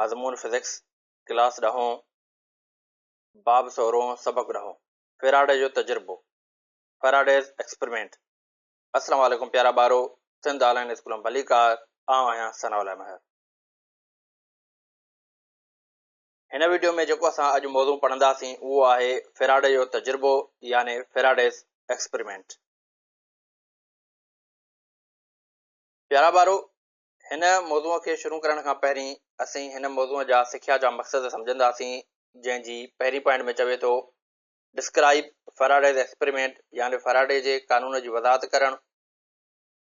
मज़मून physics class ॾहों बाब सोरों सबक ॾहों फ़ैराडे जो तजुर्बो फ़ैराडेज़ एक्सपेरिमेंट। अस्सलाम वालेकुम प्यारा ॿारो, सिंध ऑनलाइन स्कूल में भलीकार आउं आहियां सनाउल्लाह महर। हिन वीडियो में जेको असां अॼु मौज़ू पढ़ंदासीं उहो आहे फ़ैराडे जो तजुर्बो यानी फ़ैराडेज़ एक्सपेरिमेंट। प्यारा ॿारो, हिन मौज़ूअ खे शुरू करण खां पहिरीं असीं हिन मौज़ूअ जा सिख्या जा मक़सद सम्झंदासीं, जंहिंजी पहिरीं पॉइंट में चवे थो डिस्क्राइब फ़ैराडेज़ एक्सपेरिमेंट यानी फ़ैराडे जे कानून जी वज़ाहत करणु।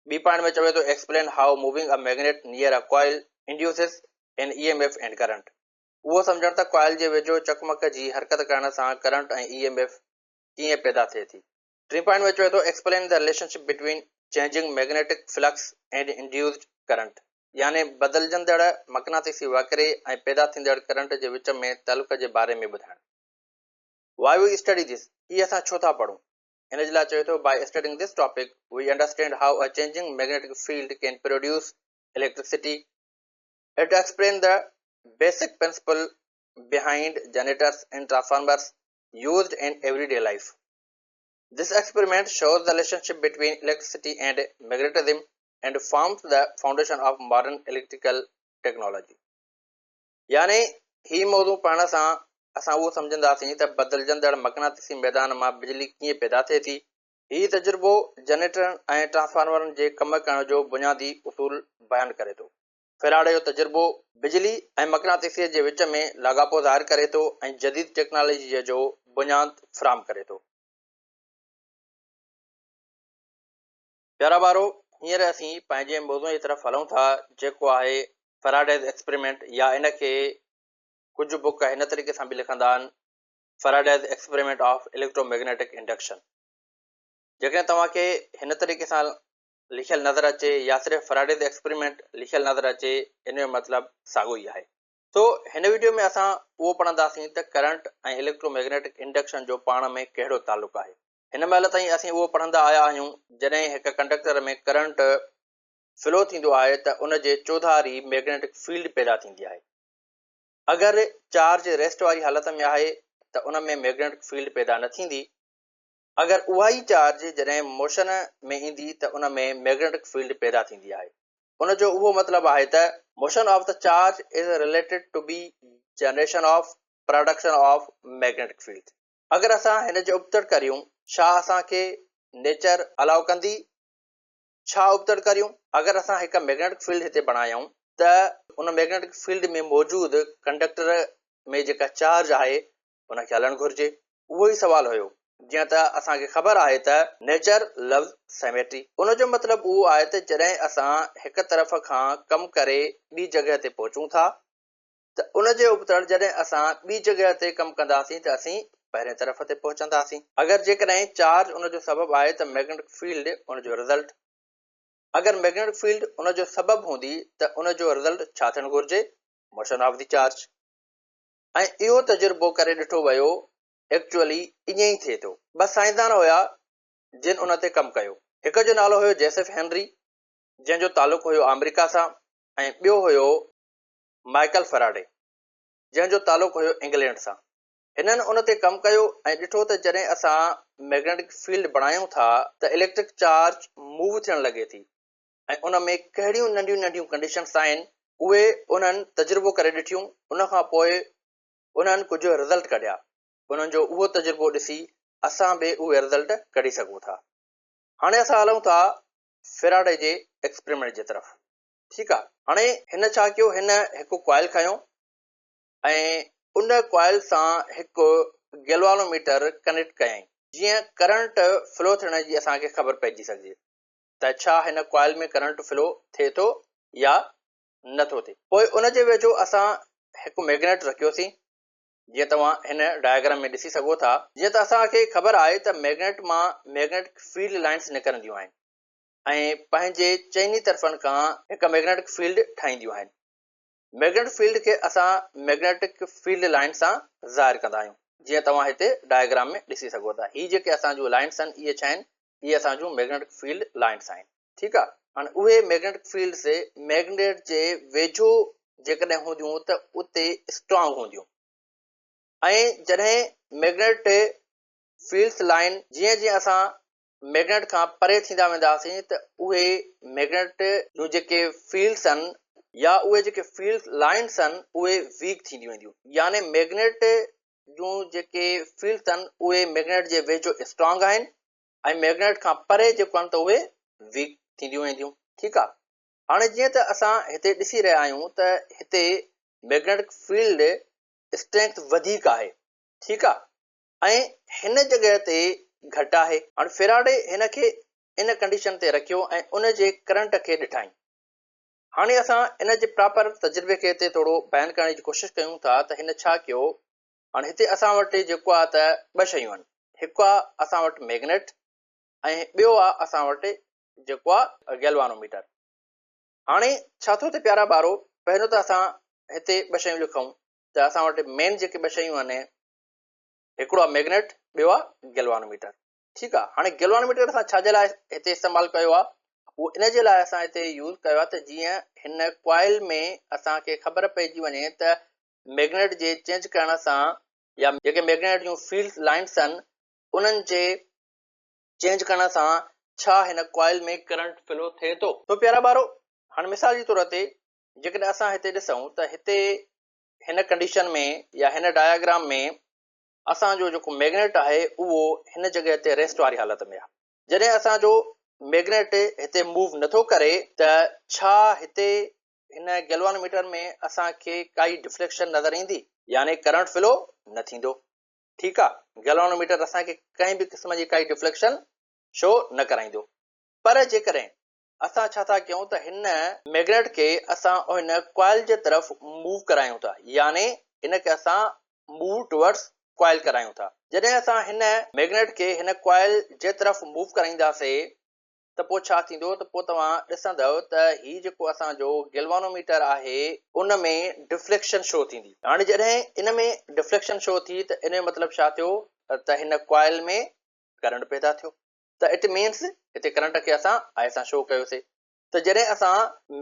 ॿी पॉइंट में चवे थो explain how moving a magnet near a coil induces an EMF and current. उहो सम्झण त कॉइल जे वेझो चकमक जी हरकत करण सां करंट ऐं EMF कीअं पैदा थिए थी। टी पॉइंट में चवे थो explain the relationship between changing magnetic flux and induced current, यानी बदिलजंदड़ मक़नातीसी वक्रे ऐं पैदा थींदड़ करंट जे विच में तल्क जे बारे में ॿुधाइणु। Why we study this? ही असां छो था पढ़ूं? हिन जे लाइ चवे थो by studying this topic we understand how a changing magnetic field can produce electricity. It explains the basic principle behind generators and transformers used in everyday life. This experiment shows the relationship between electricity and magnetism and forms the foundation of modern electrical technology. यानी ही मौज़ू पढ़ण सां असां उहो सम्झंदासीं त बदिलजंदड़ मक़नातीसी मैदान मां बिजली कीअं पैदा थिए थी। हीउ तजुर्बो जनरेटरनि ऐं ट्रांसफार्मरनि जे कम करण जो बुनियादी उसूल बयानु करे थो। फ़ैराडे जो तजुर्बो बिजली ऐं मक़नातीसीअ जे विच में लाॻापो ज़ाहिर करे थो ऐं जदीद टेक्नोलॉजीअ जो बुनियाद फ़राहम करे थो। प्यारा ॿारो, हींअर असीं पंहिंजे मौज़ूअ जी तरफ़ हलूं था, जेको आहे फ़ैराडेज़ एक्सपेरिमेंट, या इन खे कुझु बुक हिन तरीक़े सां बि लिखंदा आहिनि फ़ैराडेज़ एक्सपेरिमेंट ऑफ इलेक्ट्रोमैग्नेटिक इंडक्शन। जेकॾहिं तव्हांखे हिन तरीक़े सां लिखियलु नज़र अचे या सिर्फ़ु फ़ैराडेज़ एक्सपेरिमेंट लिखियलु नज़र अचे, इन जो मतिलबु साॻियो ई आहे। तो हिन वीडियो में असां उहो पढ़ंदासीं त करंट ऐं इलेक्ट्रोमैग्नेटिक इंडक्शन जो पाण में कहिड़ो तालुक़ु आहे। हिन महिल ताईं असीं उहो पढ़ंदा आया आहियूं जॾहिं हिकु कंडक्टर में करंट फ्लो थींदो आहे त उन जे चौधारी मैग्नेटिक फील्ड पैदा थींदी आहे। अगरि चार्ज रेस्ट वारी हालत में आहे त उन में मैग्नेटिक फील्ड पैदा न थींदी। अगरि उहा ई चार्ज जॾहिं मोशन में ईंदी त उन में मैग्नेटिक फील्ड पैदा थींदी आहे। उन जो उहो मतिलबु आहे त motion of the charge is related to be generation of production of magnetic field. अगरि असां हिन जो उपतड़ करियूं, छा असांखे नेचर अलाउ कंदी? छा उपतड़ करियूं? अगरि असां हिकु मैग्नेटिक फील्ड हिते बणायूं त उन मैग्नेटिक फील्ड में मौजूदु कंडक्टर में जेका चार्ज आहे उनखे हलणु घुरिजे। उहो ई सवालु हुयो। जीअं त असांखे ख़बर आहे त नेचर लव्स सिमेट्री। उन जो मतिलबु उहो आहे त जॾहिं असां हिकु तरफ़ खां कमु करे ॿी जॻह ते पहुचूं था त उन जे उपतड़ जॾहिं असां ॿी जॻह ते कमु कंदासीं त असीं पहिरें तरफ़ ते पहुचंदासीं। अगरि जेकॾहिं चार्ज उन जो सबबु आहे त मैग्नेटिक फील्ड उन जो रिज़ल्ट। अगरि मैग्नेटिक फील्ड उन जो सबबु हूंदी त उन जो रिज़ल्ट छा थियणु घुरिजे? Motion of the charge. ऐं इहो तजुर्बो करे ॾिठो वियो, एक्चुअली ईअं ई थिए थो। बस साइंसदान हुया जिन उन ते कमु कयो। हिक जो नालो हुयो जोसेफ हेनरी, जंहिंजो तालुक़ु हुयो अमेरिका सां, ऐं ॿियो हुयो माइकल फ़ैराडे, जंहिंजो तालुक़ु हुयो इंग्लैंड सां। हिननि उन ते कमु कयो ऐं ॾिठो त जॾहिं असां मैग्नेटिक फील्ड बणायूं था त इलेक्ट्रिक चार्ज मूव थियणु लॻे थी ऐं उन में कहिड़ियूं नंढियूं नंढियूं कंडीशन्स आहिनि उहे उन्हनि तजुर्बो करे ॾिठियूं। उन खां पोइ उन्हनि कुझु रिज़ल्ट कढिया। उन्हनि जो उहो तजुर्बो ॾिसी असां बि उहे रिज़ल्ट कढी सघूं था। हाणे असां हलूं था फ़ैराडे जे एक्सपेरिमेंट जे तरफ़। ठीकु आहे। हाणे हिन छा कयो, हिन हिकु कॉइल खयो ऐं उन कॉइल सां हिकु गैल्वानोमीटर कनेक्ट कयईं, जीअं करंट फ्लो थियण जी असांखे ख़बर पइजी सघे त छा हिन कॉइल में करंट फ्लो थिए थो या नथो थिए। पोइ उन जे वेझो असां हिकु मैग्नेट रखियोसीं, जीअं तव्हां हिन डायग्राम में ॾिसी सघो था। जीअं त असांखे ख़बर आहे त मैग्नेट मां मैग्नेटिक फील्ड लाइन्स निकिरंदियूं आहिनि ऐं पंहिंजे चइनी तरफ़नि खां हिकु मैग्नेटिक फील्ड ठाहींदियूं आहिनि। मैग्नेटिक फील्ड खे असां मैग्नेटिक फील्ड लाइन सां ज़ाहिर कंदा आहियूं, जीअं तव्हां हिते डायग्राम में ॾिसी सघो था। हीअ जेके असांजूं लाइन्स आहिनि इहे छा आहिनि? इहे असांजूं मैग्नेटिक फील्ड लाइन्स आहिनि। ठीकु आहे। हाणे उहे मैग्नेटिक फील्ड से मैग्नेट जे वेझो जेकॾहिं हूंदियूं त उते स्ट्रॉन्ग हूंदियूं ऐं जॾहिं मैग्नेट फील्ड्स लाइन जीअं जीअं असां मैग्नेट खां परे थींदा वेंदासीं त उहे मैग्नेट जूं जेके फील्ड्स आहिनि या उहे जेके फील्ड लाइन्स आहिनि उहे वीक थींदियूं वेंदियूं यानी मैग्नेट जूं जेके फील्ड्स आहिनि उहे मैग्नेट जे वेझो स्ट्रॉन्ग आहिनि ऐं मैग्नेट खां परे जेको आहिनि त उहे वीक थींदियूं वेंदियूं ठीकु आहे हाणे जीअं त असां हिते ॾिसी रहिया आहियूं त हिते मैग्नेटिक फील्ड स्ट्रेंथ वधीक आहे ठीकु आहे ऐं हिन जॻह ते घटि आहे हाणे फेराडे हिन खे इन कंडीशन ते रखियो ऐं उन जे करंट खे ॾिठाई हाणे असां इन जे प्रॉपर तजुर्बे खे हिते थोरो बयानु करण जी कोशिशि कयूं था त हिन छा कयो हाणे हिते असां वटि जेको आहे त ॿ शयूं आहिनि हिकु आहे असां वटि मैग्नेट ऐं ॿियो आहे असां वटि जेको आहे गैल्वानोमीटर हाणे छा थो थिए प्यारा ॿारो पहिरियों त असां हिते ॿ शयूं लिखूं त असां वटि मेन जेके ॿ शयूं आहिनि हिकिड़ो आहे मैग्नेट ॿियो आहे गैल्वानोमीटर ठीकु आहे हाणे गैल्वानोमीटर असां छाजे लाइ हिते इस्तेमालु कयो आहे उहो इन जे लाइ असां हिते यूज़ कयो आहे त जीअं हिन कॉइल में असांखे ख़बर पइजी वञे त मैग्नेट जे चेंज करण सां या जेके मैग्नेट जूं फील्ड लाइन्स आहिनि उन्हनि जे चेंज करण सां छा हिन कॉइल में करंट फ्लो थिए थो तो प्यारा ॿारो हाणे मिसाल जे तौर ते जेकॾहिं असां हिते ॾिसूं त हिते हिन कंडीशन में या हिन डायग्राम में असांजो जेको मैग्नेट आहे उहो हिन जॻह ते रेस्ट वारी हालत में आहे जॾहिं असांजो मैग्नेट हिते मूव नथो करे त छा हिते हिन गैल्वानोमीटर में असांखे काई डिफ्लेक्शन नज़र ईंदी यानी करंट फ्लो न थींदो ठीकु आहे गैल्वानोमीटर असांखे कंहिं बि क़िस्म जी काई डिफ्लेक्शन शो न कराईंदो पर जेकॾहिं असां छा था कयूं त हिन मैग्नेट खे असां हिन कॉइल जे तरफ़ मूव करायूं था यानी हिन खे असां मूव टुवर्ड्स कॉइल करायूं था जॾहिं असां हिन मैग्नेट खे हिन कॉइल जे तरफ़ मूव कराईंदासीं त पोइ छा थींदो त पोइ तव्हां ॾिसंदव त हीउ जेको असांजो गैल्वानोमीटर आहे उन में डिफ्लेक्शन शो थींदी हाणे जॾहिं इन में डिफ्लेक्शन शो थी त इन जो मतिलबु छा थियो त हिन कॉइल में करंट पैदा थियो त इट मीन्स हिते करंट खे असां आई सां शो कयोसीं त जॾहिं असां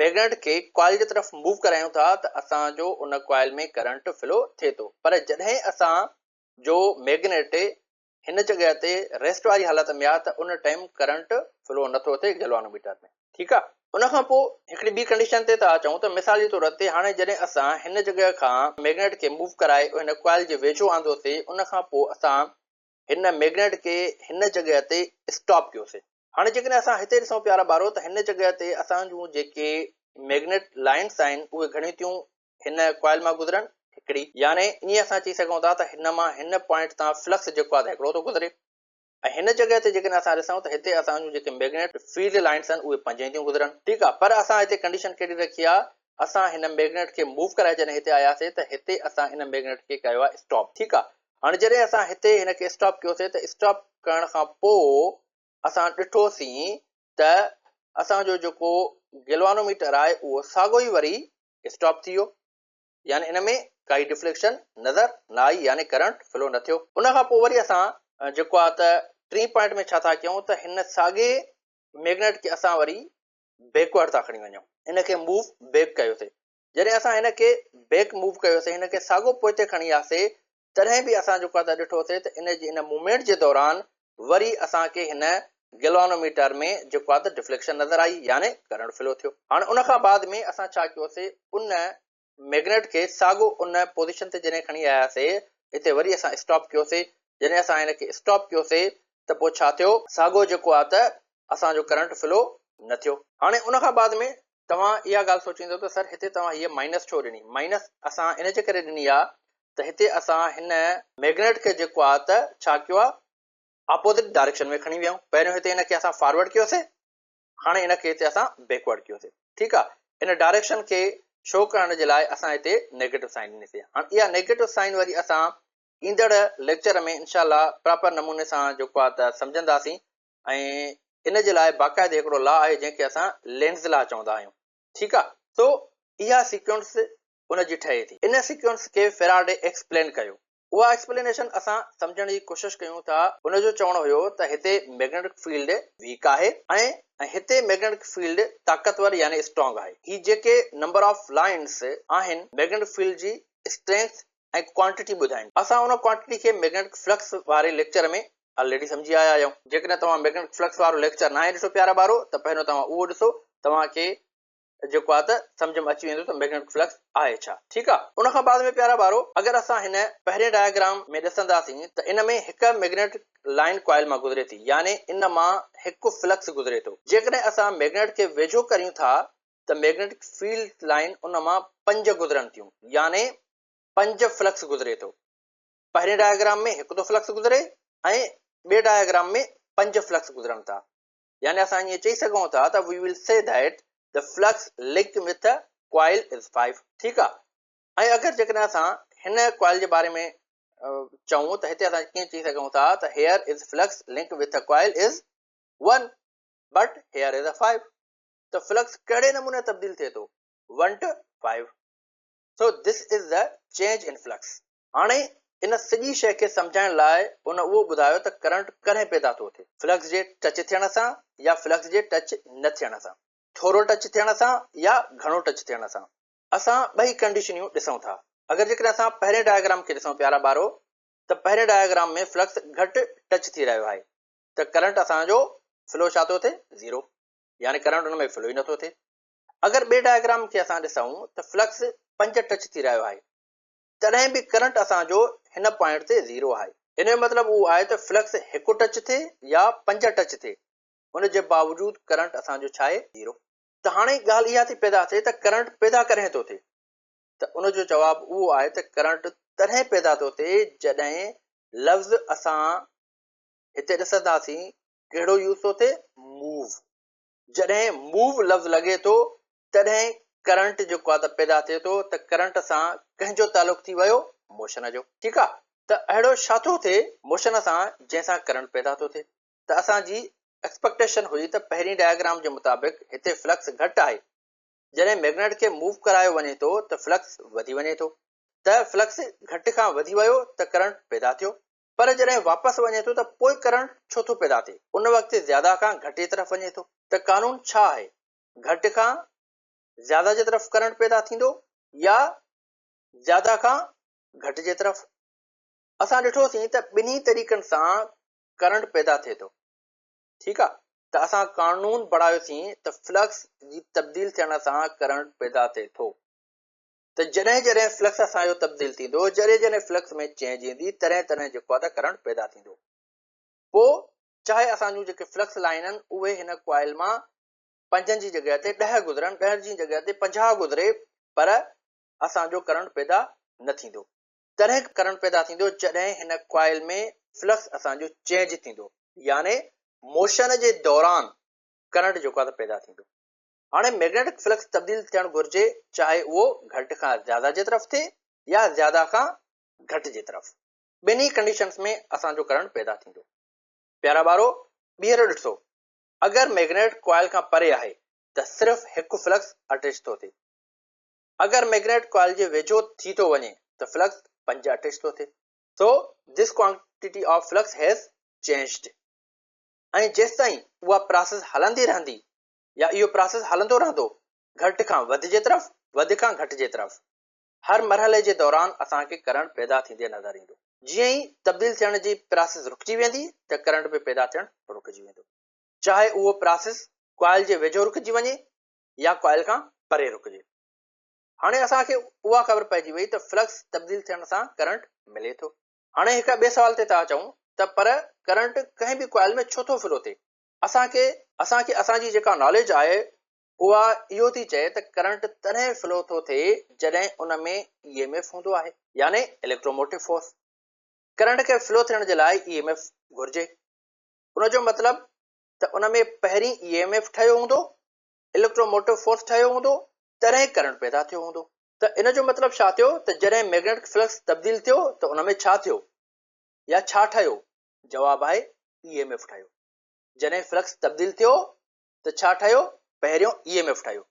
मैग्नेट खे कॉइल जे तरफ़ मूव करायूं था त असांजो उन कॉइल में करंट फ्लो थिए थो पर जॾहिं असां जो मैग्नेट हिन जॻह ते रेस्ट वारी हालत में आहे त उन टाइम करंट फ्लो नथो थिए गैल्वानोमीटर में ठीकु आहे उन खां पोइ हिकिड़ी ॿी कंडीशन ते था अचूं त मिसाल जे तौर ते हाणे जॾहिं असां हिन जॻह खां मैग्नेट खे मूव कराए हिन कॉइल जे वेझो आंदोसीं उन खां पोइ असां हिन मैग्नेट खे हिन जॻह ते स्टॉप कयोसीं हाणे जेकॾहिं असां हिते ॾिसूं प्यारा ॿारो त हिन जॻह ते असांजूं जेके मैग्नेट लाइन्स आहिनि उहे घणियूं थियूं हिन कॉइल मां गुज़रनि हिकिड़ी यानी ईअं असां चई सघूं था त हिन मां हिन पॉइंट तां फ्लक्स जेको आहे हिकिड़ो थो गुज़रे ऐं हिन जॻह ते जेकॾहिं असां ॾिसूं त हिते असांजूं जेके मैग्नेट फील्ड लाइन्स आहिनि उहे 5 थियूं गुज़रनि ठीकु आहे पर असां हिते कंडीशन कहिड़ी रखी आहे असां हिन मैग्नेट खे मूव कराए जॾहिं हिते आयासीं त हिते असां हिन मैग्नेट खे कयो आहे स्टॉप ठीकु आहे हाणे जॾहिं असां हिते हिन खे स्टॉप कयोसीं त स्टॉप करण खां पोइ असां ॾिठोसीं त असांजो जेको गैल्वानोमीटर आहे उहो साॻियो ई वरी स्टॉप थी वियो यानी इन में काई डिफ्लेक्शन नज़र न आई यानी करंट फ्लो न थियो उन खां पोइ वरी असां जेको आहे त 3 पॉइंट में छा था कयूं त हिन साॻे मैग्नेट खे असां वरी बैकवर्ड था खणी वञूं इन खे मूव बैक कयोसीं जॾहिं असां हिन खे बैक मूव कयोसीं हिन खे साॻियो पोइते खणी वियासीं तॾहिं बि असां जेको आहे त ॾिठोसीं त इन जी इन मूवमेंट जे दौरान वरी असांखे हिन गैल्वानोमीटर में जेको आहे त डिफ्लेक्शन नज़र आई यानी करंट फ्लो थियो हाणे उन खां बाद में असां छा कयोसीं उन मैग्नेट खे साॻियो उन पोज़ीशन ते जॾहिं खणी आयासीं हिते वरी असां स्टॉप कयोसीं जॾहिं असां हिन खे स्टॉप कयोसीं त पोइ छा थियो साॻियो जेको आहे त असांजो करंट फ्लो न थियो हाणे उन खां बाद में तव्हां इहा ॻाल्हि सोचींदव त सर हिते तव्हां हीअ माइनस छो ॾिनी माइनस असां इन जे करे ॾिनी आहे त हिते असां हिन मैग्नेट खे जेको आहे त छा कयो आहे अपोज़िट डायरेक्शन में खणी वियूं पहिरियों हिते हिन खे असां फॉरवर्ड कयोसीं हाणे हिन खे हिते असां बैकवर्ड कयोसीं ठीकु आहे इन डायरेक्शन खे शो करण जे लाइ असां हिते नेगेटिव साइन ॾिनीसीं हाणे इहा नेगेटिव साइन वरी असां ईंदड़ लेक्चर में इनशाला प्रॉपर नमूने सां जेको आहे त सम्झंदासीं ऐं इन जे लाइ बाक़ाइदे हिकिड़ो लॉ आहे जंहिंखे असां लेंस लॉ चवंदा आहियूं ठीकु आहे सो इहा सीक्वेंस उन जी ठहे थी इन सीक्वेंस खे फेराडे एक्सप्लेन कयो उहा एक्सप्लेनेशन असां सम्झण जी कोशिश कयूं था। हुनजो चवणो हुयो त हिते मैग्नेटिक फील्ड वीक आहे ऐं हिते मैग्नेटिक फील्ड ताक़तवर यानी स्ट्रॉन्ग आहे। ही जेके नंबर ऑफ लाइन्स आहिनि मैग्नेटिक फील्ड जी स्ट्रेंथ ऐं क्वांटिटी ॿुधाइनि। असां उन क्वांटिटी खे मैग्नेटिक फ्लक्स वारे लेक्चर में ऑलरेडी सम्झी आया आहियूं। जेकॾहिं तव्हां मैग्नेटिक फ्लक्स वारो लेक्चर न आहे ॾिसो प्यारा ॿारो, त पहिरियों तव्हां उहो ॾिसो, तव्हांखे जेको आहे त सम्झ में अची वेंदो त मैग्नेटिक फ्लक्स आहे छा। ठीकु आहे। उन खां बाद में प्यारा ॿारो, अगरि असां हिन पहिरें डायग्राम में ॾिसंदासीं त इन में हिकु मैग्नेटिक लाइन कॉइल मां गुज़रे थी, यानी इन मां हिकु फ्लक्स गुज़रे थो। जेकॾहिं असां मैग्नेट खे वेझो करियूं था त मैग्नेटिक फील्ड लाइन उन मां 5 गुज़रनि थियूं, यानी 5 फ्लक्स गुज़रे थो। पहिरें डायग्राम में हिकु तो फ्लक्स गुज़रे ऐं ॿिए डायग्राम में 5 फ्लक्स गुज़रनि था, यानी असां ईअं चई सघूं था त we will say that the flux linked with the coil is 5। ठीकु आहे। ऐं अगरि जेकॾहिं असां हिन कॉइल जे बारे में चऊं त हिते असां कीअं चई सघूं था त here is flux linked with the coil is 1 but here is a 5। त फ्लक्स कहिड़े नमूने तब्दील थिए थो 1 to 5। so this is the change in flux। हाणे इन सॼी शइ खे सम्झाइण लाइ उन उहो ॿुधायो त करंट कॾहिं पैदा थो थिए, फ्लक्स जे टच थियण सां या फ्लक्स जे टच न थियण सां, थोरो टच थियण सां या घणो टच थियण सां। असां ॿई कंडीशनियूं ॾिसूं था। अगरि जेकॾहिं असां पहिरें डायग्राम खे ॾिसूं प्यारा ॿारो, त पहिरें डायग्राम में फ्लक्स घटि टच थी रहियो आहे, त करंट असांजो फ्लो छा थो थिए 0, यानी करंट हुन में फ्लो ई नथो थिए। अगरि ॿिए डायग्राम खे असां ॾिसूं त फ्लक्स 5 टच थी रहियो आहे, तॾहिं बि करंट असांजो हिन पॉइंट ते 0 आहे। इन जो मतिलबु उहो आहे त फ्लक्स हिकु टच थिए या 5 टच थिए, हुन जे बावजूद करंट असांजो छा आहे 0। त हाणे ॻाल्हि इहा थी पैदा थिए त करंट पैदा कॾहिं थो थिए, त उन जो जवाबु उहो आहे त करंट तॾहिं पैदा थो थिए जॾहिं लफ़्ज़ असां हिते ॾिसंदासीं कहिड़ो यूज़ थो थिए मूव। जॾहिं मूव लफ़्ज़ लॻे थो तॾहिं करंट जेको आहे त पैदा थिए थो, त करंट सां कंहिंजो तालुक थी वियो मोशन जो। ठीकु आहे। त अहिड़ो छा थो थिए मोशन सां जंहिंसां करंट पैदा थो थिए। त असांजी एक्सपेक्टेशन हुई त पहिरीं डायग्राम जे मुताबिक़ हिते फ्लक्स घटि आहे, जॾहिं मैग्नेट खे मूव करायो वञे थो त फ्लक्स वधी वञे थो, त फ्लक्स घटि खां वधी वियो त करंट पैदा थियो। पर जॾहिं वापसि वञे थो त पोइ करंट छो थो पैदा थिए, उन वक़्तु ज्यादा खां घटि जे तरफ़ वञे थो। त कानून छा आहे, घटि खां ज्यादा जे तरफ़ करंट पैदा थींदो या ज्यादा खां घटि जे तरफ़। असां ॾिठोसीं त ॿिन्ही तरीक़नि सां करंट पैदा थिए थो। ठीकु आहे। त असां कानून पढ़ायोसीं त फ्लक्स जी तब्दील थियण सां करंट पैदा थिए थो। त जॾहिं जॾहिं फ्लक्स असांजो तब्दील थींदो, जॾहिं जॾहिं फ्लक्स में चेंज ईंदी, तॾहिं तॾहिं जेको आहे त करंट पैदा थींदो। पोइ चाहे असांजूं जेके फ्लक्स लाइन आहिनि उहे हिन कॉइल मां 5 जी जॻह ते 10 गुज़रनि, 10 जी जॻह ते 50 गुज़रे, पर असांजो करंट पैदा न थींदो। तॾहिं करंट पैदा थींदो जॾहिं हिन कॉइल में फ्लक्स असांजो चेंज थींदो, यानी मोशन जे दौरान करंट जेको आहे त पैदा थींदो। हाणे मैग्नेटिक फ्लक्स तब्दील थियणु घुर्जे, चाहे उहो घटि खां ज्यादा जे तरफ़ थिए या ज्यादा खां घटि जे तरफ़, ॿिन्ही कंडीशन्स में असांजो करंट पैदा थींदो। प्यारा ॿारो, ॿीहर ॾिसो, अगरि मैग्नेट कॉइल खां परे आहे त सिर्फ़ु हिकु फ्लक्स अटैच थो थिए। अगरि मैग्नेट कॉइल जे वेझो थी थो वञे त फ्लक्स 5 अटैच थो थिए। So this quantity of flux has changed. ऐं जेसि ताईं उहा प्रोसेस हलंदी रहंदी या इहो प्रोसेस हलंदो रहंदो, घटि खां वधि जे तरफ़, वधि खां घटि जे तरफ़, हर मरहले जे दौरान असांखे करंट पैदा थींदे नज़र ईंदो। जीअं ई तब्दील थियण जी प्रोसेस रुकिजी वेंदी त करंट बि पैदा थियणु रुकिजी वेंदो, चाहे उहो प्रोसेस कॉइल जे वेझो रुकिजी वञे या कॉइल खां परे रुकिजे। हाणे असांखे उहा ख़बर पइजी वई त फ्लक्स तब्दील थियण सां करंट मिले थो। हाणे हिकु ॿिए सवाल ते था अचूं त पर करंट कंहिं बि कॉइल में छो थो फ्लो थिए। असांखे असांजी जेका नॉलेज आहे उहा इहो थी चए त करंट तॾहिं फ्लो थो थिए जॾहिं उन में EMF हूंदो आहे, यानी इलेक्ट्रोमोटिव फोर्स। करंट खे फ्लो थियण जे लाइ EMF घुर्जे। उन जो मतिलबु त उन में पहिरीं EMF ठहियो हूंदो, इलेक्ट्रोमोटिव फोर्स ठहियो हूंदो, तॾहिं करंट पैदा थियो हूंदो। त इन जो मतिलबु छा थियो त जॾहिं मैग्नेटिक फ्लक्स तब्दील थियो त उन में छा थियो या छा ठहियो? जवाबु आहे EMF ठहियो। जॾहिं फ्लक्स तब्दील थियो त छा ठहियो? पहिरियों EMF ठहियो।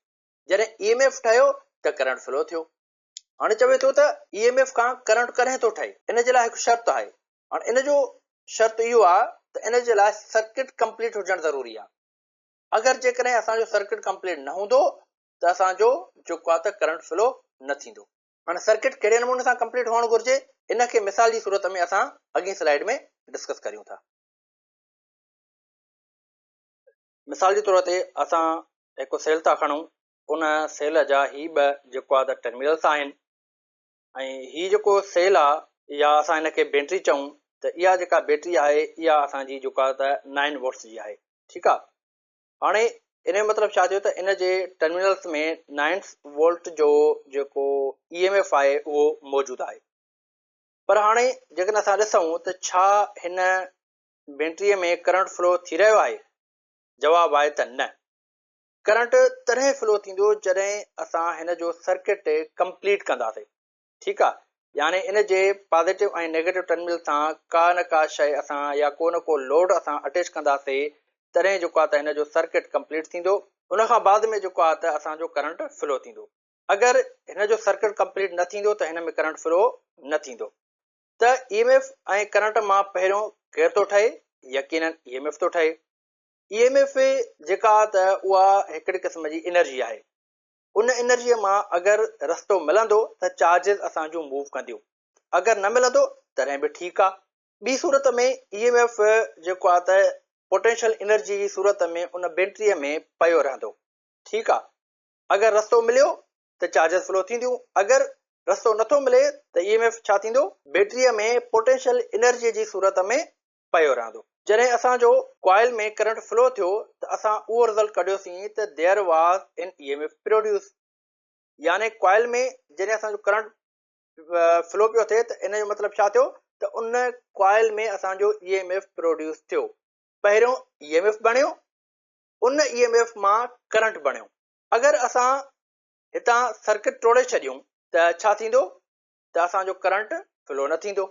जॾहिं EMF ठहियो त करंट फ्लो थियो। हाणे चवे थो त EMF खां करंट कॾहिं थो ठहे, इन जे लाइ हिकु शर्त आहे। हाणे इन जो शर्त इहो आहे त इन जे लाइ सर्किट कंप्लीट हुजणु ज़रूरी आहे। अगरि जेकॾहिं असांजो सर्किट कंप्लीट न हूंदो त असांजो जेको आहे त करंट फ्लो न थींदो। हाणे सर्किट कहिड़े नमूने सां कंप्लीट हुअणु घुरिजे, इन खे मिसाल जी सूरत में असां अॻी स्लाइड में डिस्कस करियूं था। मिसाल जे तौर ते असां हिकु सेल था खणूं, उन सेल जा ही ॿ जेको आहे त टर्मिनल्स आहिनि, ऐं ही जेको सेल आहे या असां हिनखे बैटरी चऊं त इहा जेका बैटरी आहे इहा असांजी जेको आहे त 9 वोल्ट्स जी आहे। ठीकु आहे। हाणे इन जो मतिलबु छा थियो त इन जे टर्मिनल्स में 9 वोल्ट जो जेको EMF आहे उहो मौजूदु आहे। पर हाणे जेकॾहिं असां ॾिसूं त छा हिन बैटरीअ में करंट फ्लो थी रहियो आहे? जवाबु आहे त न। करंट तॾहिं फ्लो थींदो जॾहिं असां हिन जो सर्किट कंप्लीट कंदासीं। ठीकु आहे। यानी इन जे पॉज़िटिव ऐं नेगेटिव टर्मिनल सां का न का शइ असां या को न को लोड असां अटैच कंदासीं, तॾहिं जेको आहे त हिन जो सर्किट कंप्लीट थींदो। उन खां बाद में जेको आहे त असांजो करंट फ्लो थींदो। अगरि हिन जो सर्किट कंप्लीट न थींदो त हिन में करंट फ्लो न थींदो। त EMF ऐं करंट मां पहिरियों केरु थो ठहे? यकीनन EMF थो ठहे। EMF जेका त उहा हिकिड़े क़िस्म जी एनर्जी आहे। उन एनर्जीअ मां अगरि रस्तो मिलंदो त चार्जिस असांजो मूव कंदियूं, अगरि न मिलंदो तॾहिं बि ठीकु आहे। ॿी सूरत में EMF जेको आहे त पोटेंशियल एनर्जी जी सूरत में उन बैटरीअ में पियो रहंदो। ठीकु आहे। अगरि रस्तो मिलियो त चार्जिस फ्लो थींदियूं, अगरि रस्तो नथो मिले त EMF छा थींदो? बैटरीअ में पोटेंशियल एनर्जीअ जी सूरत में पियो रहंदो। जॾहिं असांजो कॉइल में करंट फ्लो थियो त असां उहो रिज़ल्ट कढियोसीं त there was an EMF produce. यानी कॉइल में जॾहिं असांजो करंट फ्लो पियो थिए त इन जो मतिलबु छा थियो त उन कॉइल में असांजो EMF प्रोड्यूस थियो। पहिरियों EMF बणियो, उन EMF मां करंट बणियो। अगरि असां हितां सर्किट तोड़े छॾियूं त छा थींदो? त असांजो करंट फ्लो न थींदो।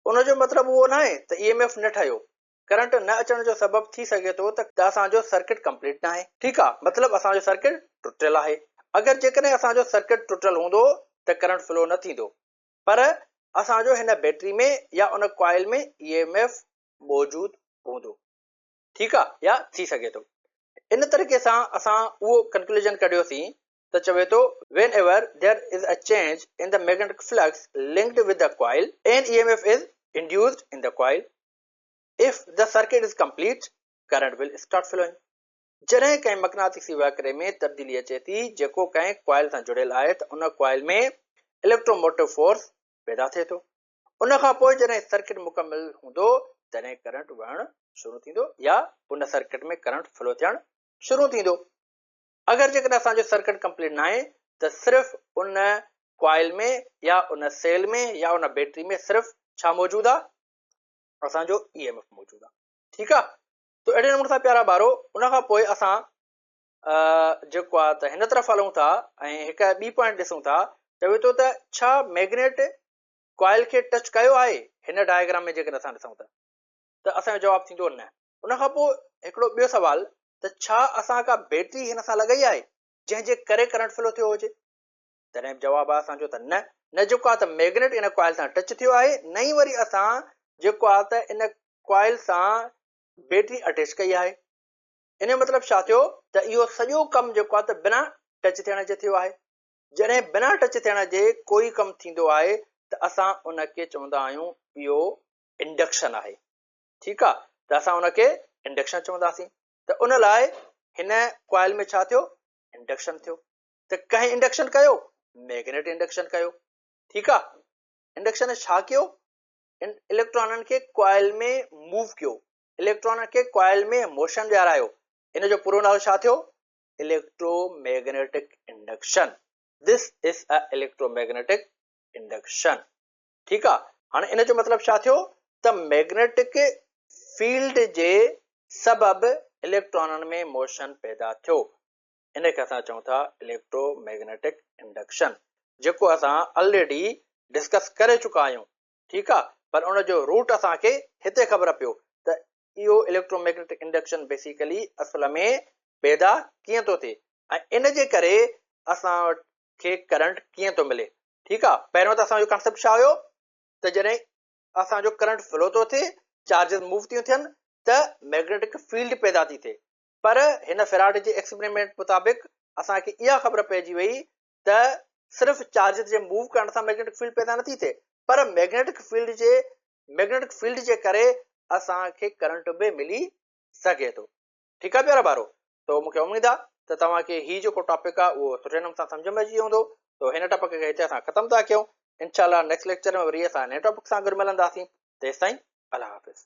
उन जो मतिलबु उहो न आहे त EMF न ठहियो। करंट न अचण जो सबबु थी सघे थो त असांजो सर्किट कंप्लीट न आहे। ठीकु आहे। मतिलबु असांजो सर्किट टुटियल आहे। अगरि जेकॾहिं असांजो सर्किट टुटियल हूंदो त करंट फ्लो न थींदो, पर असांजो हिन बैटरी में या उन कॉइल में EMF मौजूदु हूंदो। ठीकु आहे। या थी सघे थो। इन तरीक़े सां असां उहो कंक्लूजन कढियोसीं त चवे थो whenever there is a change in the magnetic flux linked with the coil, an EMF is induced in the coil. If the circuit is complete, current will start flowing. जॾहिं कंहिं मक़नातीसी वाकिरे में तब्दीली अचे थी जेको कंहिं कॉइल सां जुड़ियल आहे त उन कॉइल में इलेक्ट्रोमोटिव फोर्स पैदा थिए थो। उन खां पोइ जॾहिं सर्किट मुकमल हूंदो तॾहिं करंट वहणु शुरू थींदो या उन सर्किट में करंट फ्लो थियणु शुरू थींदो। अगरि जेकॾहिं असांजो सर्किट कंप्लीट न आहे त सिर्फ़ु उन कॉइल में या उन सेल में या उन बैटरी में सिर्फ़ु छा मौजूदु आहे? असांजो EMF मौजूदु आहे। ठीकु आहे। तो अहिड़े नमूने सां प्यारा ॿारो उन खां पोइ असां जेको आहे त हिन तरफ़ हलूं था ऐं हिकु ॿी पॉइंट ॾिसूं था। चवे थो त छा मैग्नेट कॉइल खे टच कयो आहे? हिन डायग्राम में जेकॾहिं असां ॾिसूं त असांजो जवाबु थींदो न। उन खां पोइ हिकिड़ो ॿियो सुवाल त छा असां का बैटरी हिन सां लॻाई आहे जंहिंजे करे करंट फ्लो थियो हुजे? तॾहिं जवाबु आहे असांजो त न जेको आहे त मैग्नेट इन कॉइल सां टच थियो आहे, न ई वरी असां जेको आहे त इन कॉइल सां बैटरी अटैच कई आहे। इन जो मतिलबु छा थियो त इहो सॼो कमु जेको आहे त बिना टच थियण जे थियो आहे। जॾहिं बिना टच थियण जे कोई कमु थींदो आहे त असां उनखे चवंदा आहियूं इहो इंडक्शन आहे। ठीकु आहे। त असां उनखे इंडक्शन चवंदासीं। त उन लाइ हिन कॉइल में छा थियो? इंडक्शन थियो। त कंहिं इंडक्शन कयो? मैग्नेट इंडक्शन कयो। ठीकु आहे। इंडक्शन छा कयो? इलेक्ट्रॉननि खे कॉइल में मूव कयो, इलेक्ट्रॉन खे कॉइल में मोशन ॾियारायो। इन जो पूरो नालो छा थियो? Electromagnetic induction. This is a electromagnetic induction. ठीकु आहे। हाणे इन जो मतिलबु छा थियो त मैग्नेटिक फील्ड जे सबबु इलेक्ट्रॉननि में मोशन पैदा थियो। इन खे असां चऊं था इलेक्ट्रोमैग्नेटिक इंडक्शन, जेको असां ऑलरेडी डिस्कस करे चुका आहियूं। ठीकु आहे। पर उन जो रूट असांखे हिते ख़बर पियो त इहो इलेक्ट्रोमैग्नेटिक इंडक्शन बेसिकली असल में पैदा कीअं थो थिए ऐं इन जे करे असां खे करंट कीअं थो मिले। ठीकु आहे। पहिरियों त असांजो कॉन्सेप्ट छा हुयो त जॾहिं असांजो करंट फ्लो थो थिए, चार्जिस मूव थियूं थियनि त मैग्नेटिक फील्ड पैदा थी थिए। पर हिन फेराडे जे एक्सपेरिमेंट मुताबिक़ असांखे इहा ख़बर पइजी वई त सिर्फ़ चार्जिस जे मूव करण सां मैग्नेटिक फील्ड पैदा नथी थिए, पर मैग्नेटिक फील्ड जे करे असांखे करंट बि मिली सघे थो। ठीकु आहे प्यारा ॿारो, त मूंखे उमेद आहे त तव्हांखे हीउ जेको टॉपिक आहे उहो सुठे नमूने सां सम्झ में अची वेंदो। तो हिन टॉपिक खे हिते असां ख़तमु था कयूं। इंशाल्लाह नेक्स्ट लेक्चर में वरी असां नए टॉपिक सां गॾु मिलंदासीं। तेसिताईं अल्लाह हाफ़िज़।